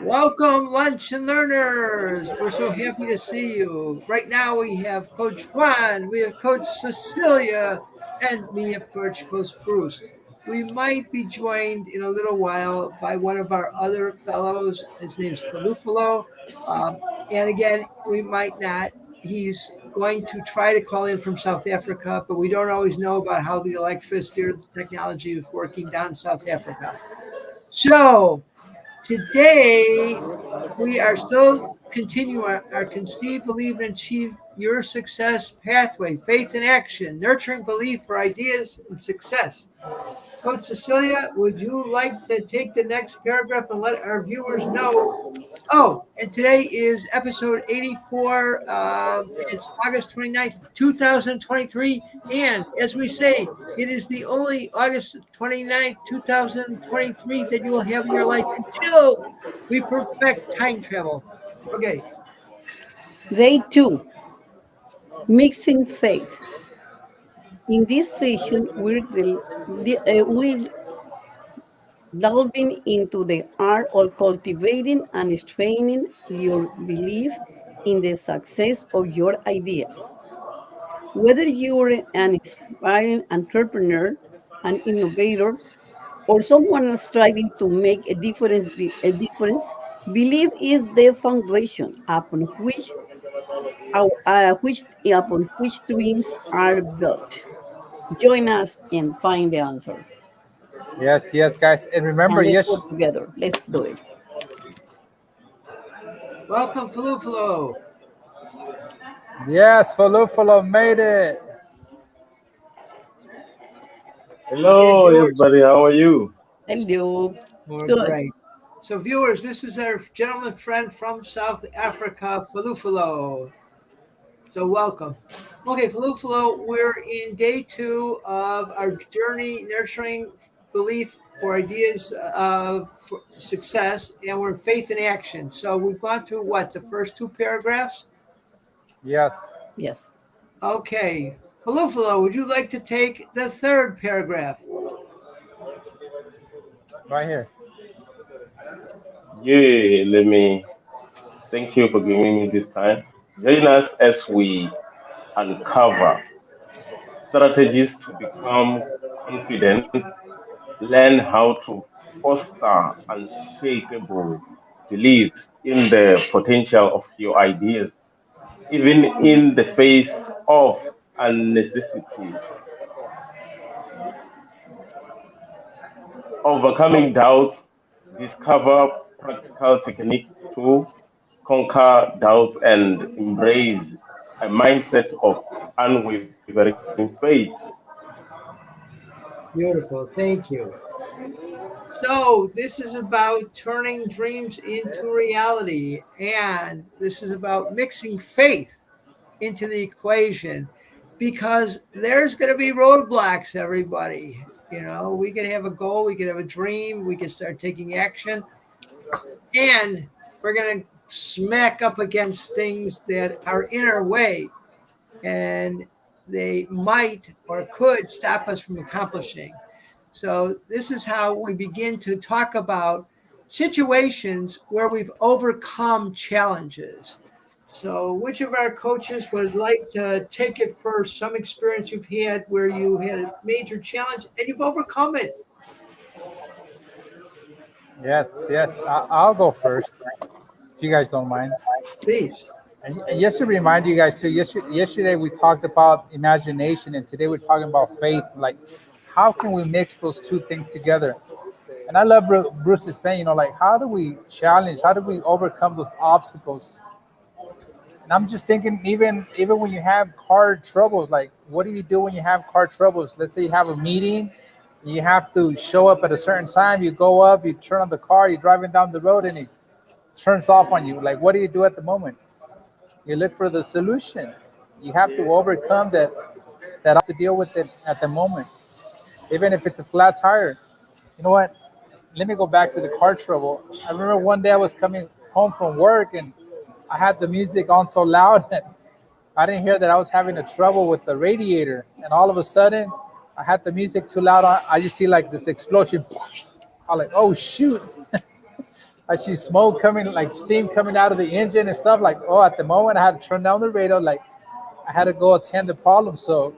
Welcome, lunch and learners. We're so happy to see you. Right now, we have Coach Juan, we have Coach Cecilia, and me, of course, Coach Bruce. We might be joined in a little while by one of our other fellows. His name's Falufalo. And again, we might not. He's going to try to call in from South Africa, but we don't always know about how the electricity or the technology is working down in South Africa. So, today, we are still continuing our conceive, believe, and achieve your success pathway, faith in action, nurturing belief for ideas and success. Coach Cecilia, would you like to take the next paragraph and let our viewers know? Oh, and today is episode 84. It's August 29th, 2023. And as we say, it is the only August 29th, 2023 that you will have in your life until we perfect time travel. Okay. Day 2, Mixing Faith. In this session, we're delving into the art of cultivating and strengthening your belief in the success of your ideas. Whether you're an inspiring entrepreneur, an innovator, or someone striving to make a difference, belief is the foundation upon which dreams are built. Join us and find the answer. Yes, guys. And remember, And let's yes, go together. Let's do it. Welcome, Falufalo. yes, Follow made it. Okay, Hello, viewers. everybody. How are you? Hello. We're Good. great. So, viewers, this is our gentleman friend from South Africa, Falufalo. So welcome. Okay, Falufalo, we're in day 2 of our journey nurturing belief for ideas of for success, and we're in faith in action. So we've gone through what, the first 2 paragraphs? Yes. Yes. Okay. Falufalo, would you like to take the 3rd paragraph? Right here. Yeah, let me thank you for giving me this time. Join us as we uncover strategies to become confident, learn how to foster unshakable belief in the potential of your ideas, even in the face of unnecessity, overcoming doubt, discover practical techniques to conquer doubt and embrace a mindset of unwavering faith. Beautiful. Thank you. So, this is about turning dreams into reality, and this is about mixing faith into the equation because there's going to be roadblocks, everybody. We can have a goal, we can have a dream, we can start taking action, and we're going to smack up against things that are in our way, and they might or could stop us from accomplishing. So, this is how we begin to talk about situations where we've overcome challenges. So, which of our coaches would like to take it first? Some experience you've had where you had a major challenge and you've overcome it. Yes. I'll go first, if you guys don't mind. Please. And just to remind you guys too, yesterday we talked about imagination, and today we're talking about faith. Like, how can we mix those two things together? And I love Bruce is saying, like, how do we challenge? How do we overcome those obstacles? And I'm just thinking, even when you have car troubles, like, what do you do when you have car troubles? Let's say you have a meeting, you have to show up at a certain time. You go up, you turn on the car, you're driving down the road, and it turns off on you. Like, what do you do at the moment? You look for the solution. You have to overcome that to deal with it at the moment, even if it's a flat tire. You know what? Let me go back to the car trouble. I remember one day I was coming home from work and I had the music on so loud that I didn't hear that I was having a trouble with the radiator. And all of a sudden, I had the music too loud. I just see like this explosion. I'm like, oh shoot. I see smoke coming, like steam coming out of the engine and stuff. Like, oh, at the moment I had to turn down the radio. Like, I had to go attend the problem. So,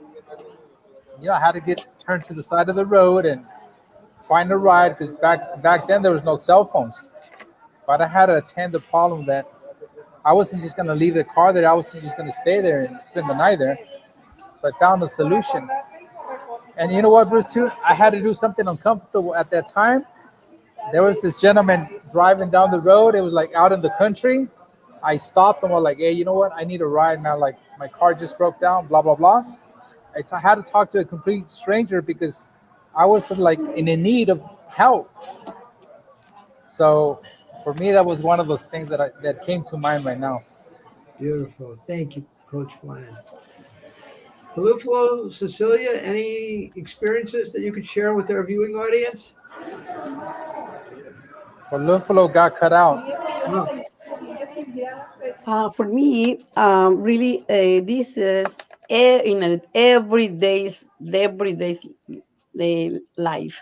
I had to get turned to the side of the road and find a ride because back then there was no cell phones. But I had to attend the problem that I wasn't just gonna leave the car there. I wasn't just gonna stay there and spend the night there. So I found a solution. And you know what, Bruce? Too, I had to do something uncomfortable at that time. There was this gentleman driving down the road. It was like out in the country. I stopped and was like, "Hey, you know what? I need a ride, man. Like my car just broke down. Blah blah blah." I had to talk to a complete stranger because I was like in a need of help. So for me, that was one of those things that came to mind right now. Beautiful. Thank you, Coach Juan. Peluflo, Cecilia, any experiences that you could share with our viewing audience? For Luffalo got cut out. Oh, For me, really, this is in an everyday's life.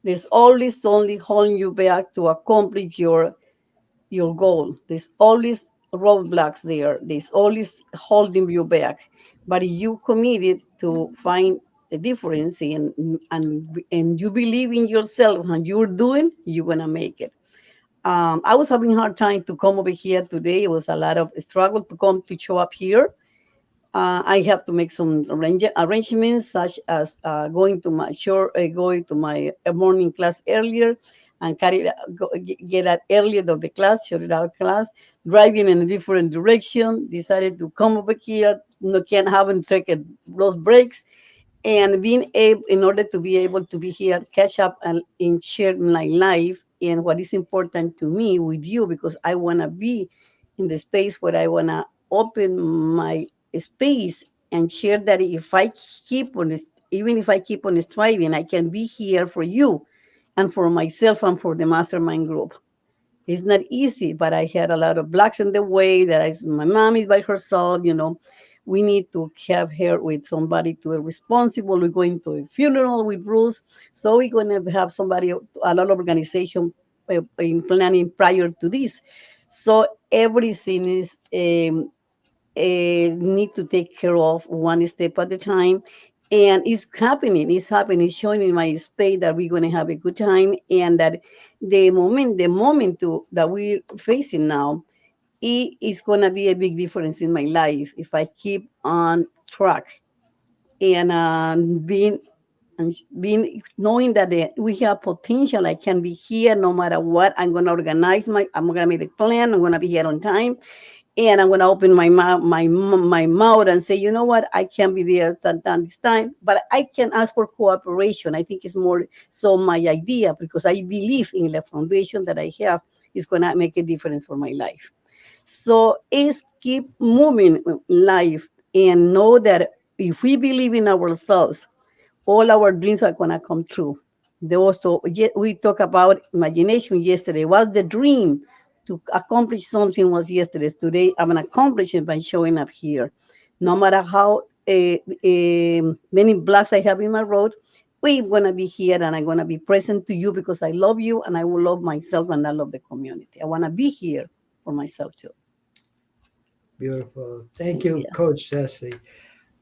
There's always only holding you back to accomplish your goal. There's always roadblocks there. There's always holding you back. But if you committed to find the difference and you believe in yourself and you're doing, you're gonna make it. I was having a hard time to come over here today. It was a lot of struggle to come to show up here. I have to make some arrangements, such as going to my morning class earlier, and get out earlier to the class, shut it out class, driving in a different direction. Decided to come over here. No, can't haven't taken those breaks, and being able, in order to be able to be here, catch up and share my life and what is important to me with you, because I want to be in the space where I want to open my space and share that if I keep on this, even if I keep on striving, I can be here for you and for myself and for the mastermind group. It's not easy, but I had a lot of blocks in the way. My mom is by herself, We need to have her with somebody to be responsible. We're going to a funeral with Bruce, so we're going to have somebody, a lot of organization in planning prior to this. So everything is need to take care of one step at a time. And it's happening, it's showing in my space that we're going to have a good time, and that that we're facing now, it is going to be a big difference in my life if I keep on track and being knowing that we have potential. I can be here no matter what. I'm going to make the plan. I'm going to be here on time, and I'm going to open my mouth and say, you know what, I can't be there at this time, but I can ask for cooperation. I think it's more so my idea, because I believe in the foundation that I have is going to make a difference for my life. So it's keep moving life and know that if we believe in ourselves, all our dreams are going to come true. We talked about imagination yesterday. Was the dream to accomplish something was yesterday. Today, I'm going to accomplish it by showing up here. No matter how many blocks I have in my road, we're going to be here, and I'm going to be present to you because I love you and I will love myself and I love the community. I want to be here for myself too. beautiful. Thank you, Yeah. Coach Ceci.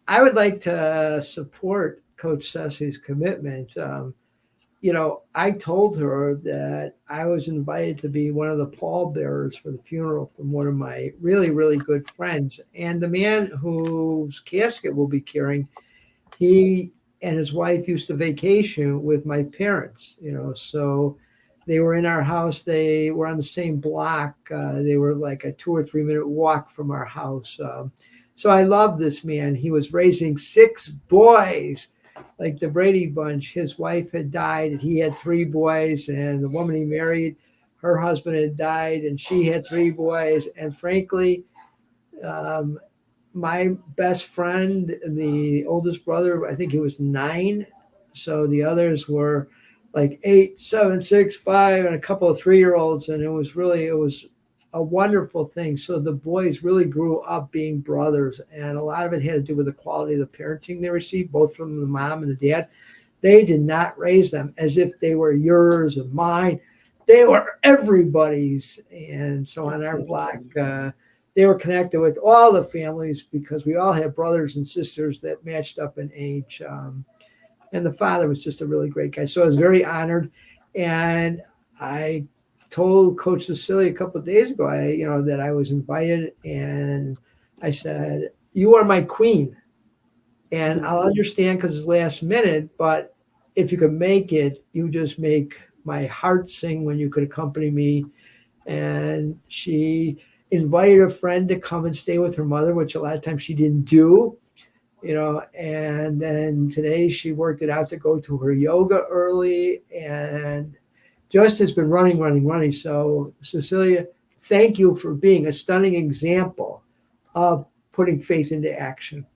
I would like to support Coach Ceci's commitment. I told her that I was invited to be one of the pallbearers for the funeral from one of my really, really good friends. And the man whose casket we'll be carrying, he and his wife used to vacation with my parents, so they were in our house. They were on the same block. They were like a 2 or 3 minute walk from our house. So I love this man. He was raising 6 boys, like the Brady Bunch. His wife had died, and he had 3 boys. And the woman he married, her husband had died, and she had 3 boys. And frankly, um, my best friend, the oldest brother, I think he was 9. So the others were like 8, 7, 6, 5, and a couple of 3-year-olds. And it was a wonderful thing. So the boys really grew up being brothers, and a lot of it had to do with the quality of the parenting they received, both from the mom and the dad. They did not raise them as if they were yours and mine. they were everybody's. And so That's on our block, beautiful. they were connected with all the families because we all had brothers and sisters that matched up in age. And the father was just a really great guy. So I was very honored. And I told Coach Cecilia a couple of days ago, that I was invited, and I said, "You are my queen, and I'll understand because it's last minute, but if you could make it, you just make my heart sing when you could accompany me." And she invited a friend to come and stay with her mother, which a lot of times she didn't do. And then today she worked it out to go to her yoga early, and just has been running, running, running. So, Cecilia, thank you for being a stunning example of putting faith into action.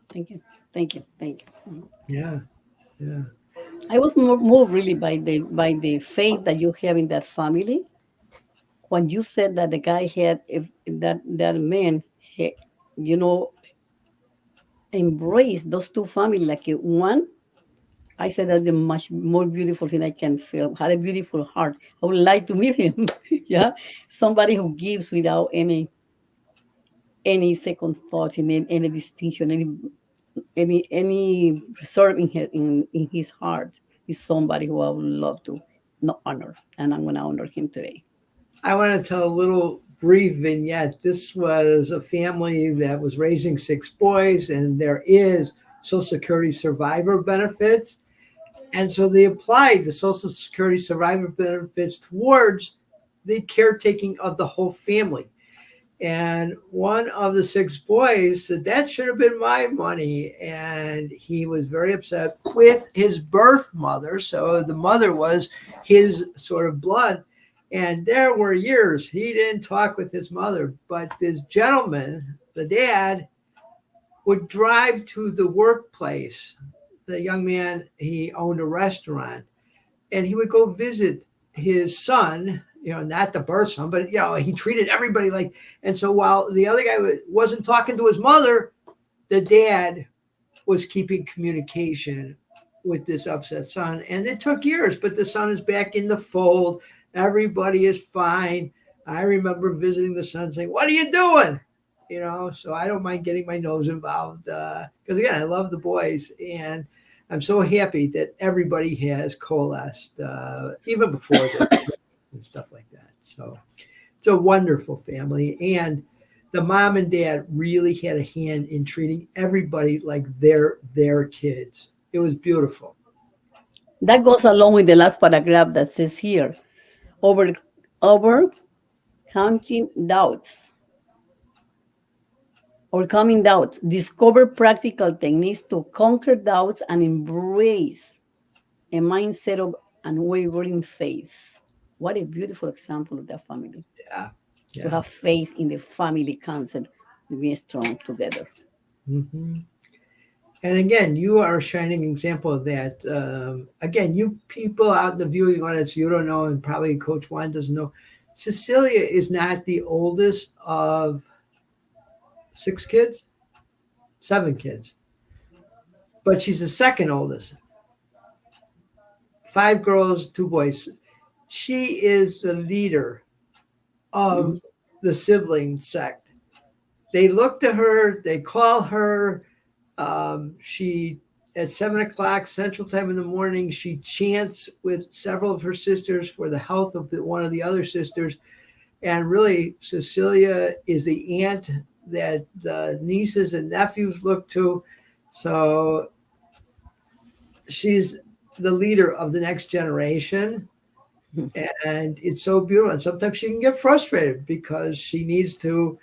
Thank you. Thank you. Thank you. Mhm. Yeah, yeah. I was moved really by the faith that you have in that family. When you said that the guy had, if that man had, you know, embraced those two families like one, I said that's the much more beautiful thing I can feel. Had a beautiful heart. I would like to meet him. Yeah, somebody who gives without any second thought, any distinction, any reserve in his heart is somebody who I would love to not honor, and I'm gonna honor him today. I want to tell a little brief vignette. This was a family that was raising six boys, and there is Social Security survivor benefits. And so they applied the Social Security survivor benefits towards the caretaking of the whole family. And one of the six boys said, "That should have been my money." And he was very upset with his birth mother. So the mother was his sort of blood. And there were years he didn't talk with his mother. But this gentleman, the dad, would drive to the workplace. The young man, he owned a restaurant, and he would go visit his son, not the birth son, but he treated everybody like. And so while the other guy wasn't talking to his mother, the dad was keeping communication with this upset son. And it took years, but the son is back in the fold. Everybody is fine. I remember visiting the son saying, "What are you doing?" So I don't mind getting my nose involved because, again, I love the boys. And I'm so happy that everybody has coalesced, even before the and stuff like that. So it's a wonderful family. And the mom and dad really had a hand in treating everybody like their kids. It was beautiful. That goes along with the last paragraph that says here, over overcoming doubts, overcoming doubts, discover practical techniques to conquer doubts and embrace a mindset of unwavering faith. What a beautiful example of that family. Yeah. To Yeah. have faith in the family concept to be strong together. Hmm. And again, you are a shining example of that. Again, you people out in the viewing audience, you don't know, and probably Coach Juan doesn't know. Cecilia is not the oldest of six kids, seven kids, but she's the second oldest. Five girls, two boys. She is the leader Mhm. of the sibling sect. They look to her, they call her. She, at 7 o'clock Central Time in the morning, she chants with several of her sisters for the health of one of the other sisters. And really, Cecilia is the aunt that the nieces and nephews look to. So she's the leader of the next generation. And it's so beautiful. And sometimes she can get frustrated because she needs to,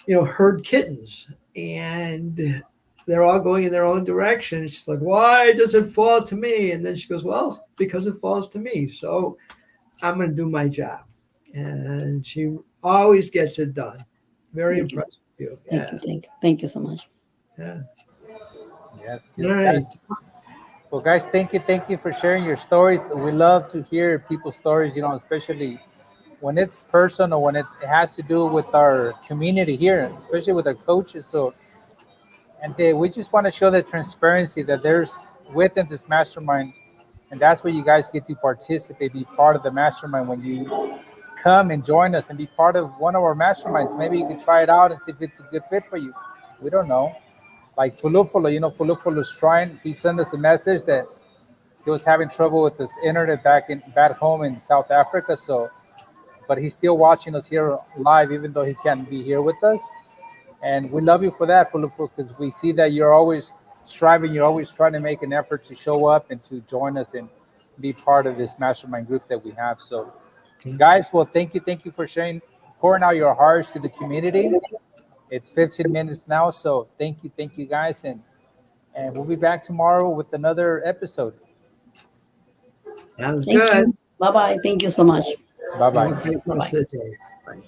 herd kittens. And they're all going in their own direction. She's like, "Why does it fall to me?" And then she goes, "Well, because it falls to me. So I'm going to do my job." And she always gets it done. Very Thank you. impressed with you. Thank Yeah. you. Thank you. Thank you so much. Yeah. Yes, All yes, right. guys. Well, guys, thank you for sharing your stories. We love to hear people's stories, especially when it's personal, when it has to do with our community here, especially with our coaches. So, and we just want to show the transparency that there's within this mastermind And that's where you guys get to participate, be part of the mastermind. When you come and join us and be part of one of our masterminds, maybe you can try it out and see if it's a good fit for you. We don't know. Like Fulufulu, Fulufulu's trying. He sent us a message that he was having trouble with his internet back home in South Africa. So, but he's still watching us here live, even though he can't be here with us. And we love you for that, Fulufulu, because we see that you're always striving. You're always trying to make an effort to show up and to join us and be part of this mastermind group that we have. So, guys, well, thank you for sharing, pouring out your hearts to the community. It's 15 minutes now, so thank you, guys, and we'll be back tomorrow with another episode. Sounds Thank good. you. Bye bye. Thank you so much. Bye Have bye. a great Bye rest bye. of the day. Bye.